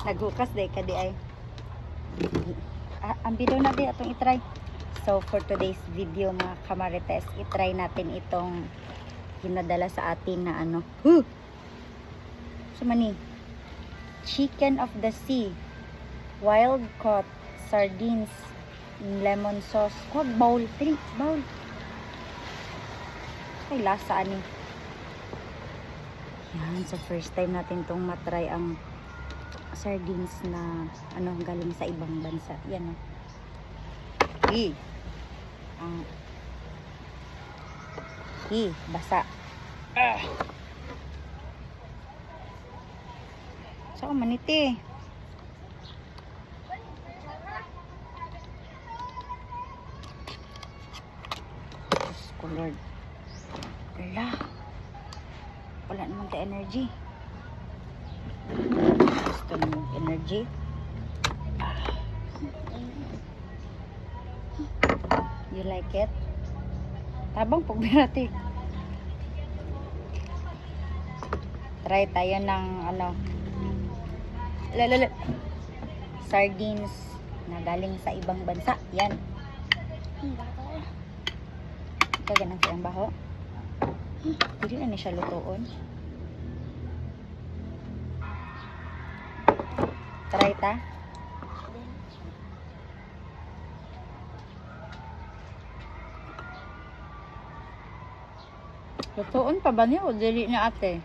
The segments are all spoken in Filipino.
Naghukas day ka di ay. Ambido na di atong itry. So for today's video mga kamarites, itry natin itong ginadala sa atin na ano. So mani, chicken of the sea, wild caught sardines in lemon sauce. Wag bowl, drink bowl. Ay lasa ani. Yan, so first time natin tong matry ang sardines na ano galing sa ibang bansa. Yan basa. So maniti. Diyos ko Lord. Wala naman tayo energy. Gusto naman energy. You like it? Tabang pagmirati. Try tayo ng ano sardines na galing sa ibang bansa. Yan. Ito ganang siyang baho. Hindi na siya lutoon. Try ta. Lutoon pa ba niya o dili na ate?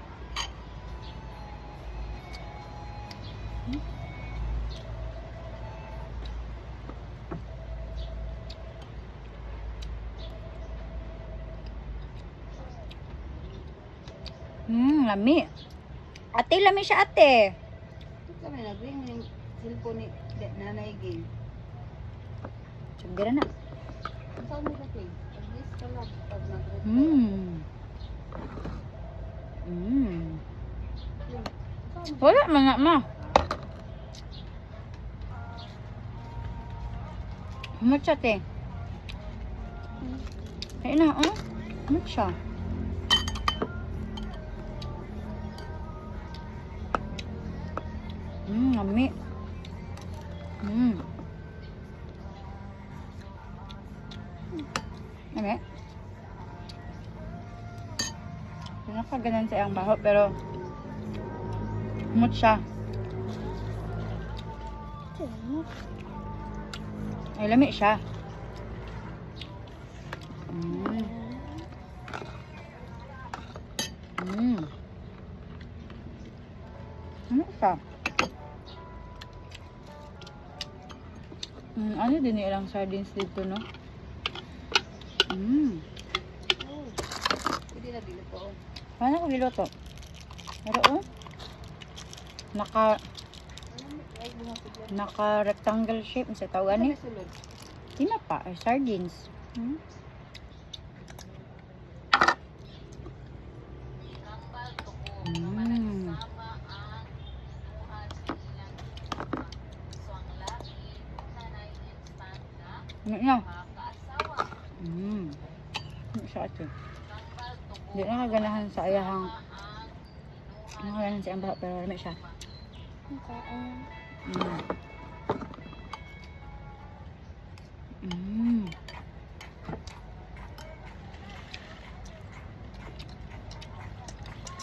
Lami. Ate, lami siya ate. Kami nag-ring yung cellphone ni Nanay Gay. Sigura na. Saan mo kasi? Pag-list ka lang pag nag-ring. Wala mga ma. Matcha te. Ay na, matcha. Lami. Lami. Pinakaganan sa iyang baho pero matcha. Ay, lami siya. Ano siya? Ano din ilang sardines dito, no? Hindi na biluto. Paano ko niluto? Pero naka rectangle shape sa tawagan ni. Tinapa ay sardines. Ano? Siya ito. Hindi nakaganahan sa ayahang nakaganahan sa iyang baho pero marami siya.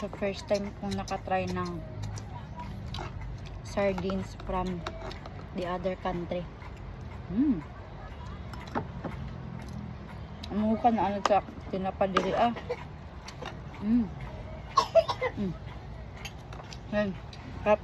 So first time kong nakatry ng sardines from the other country. Amukan na ano sa tinapadili Yan. Kap.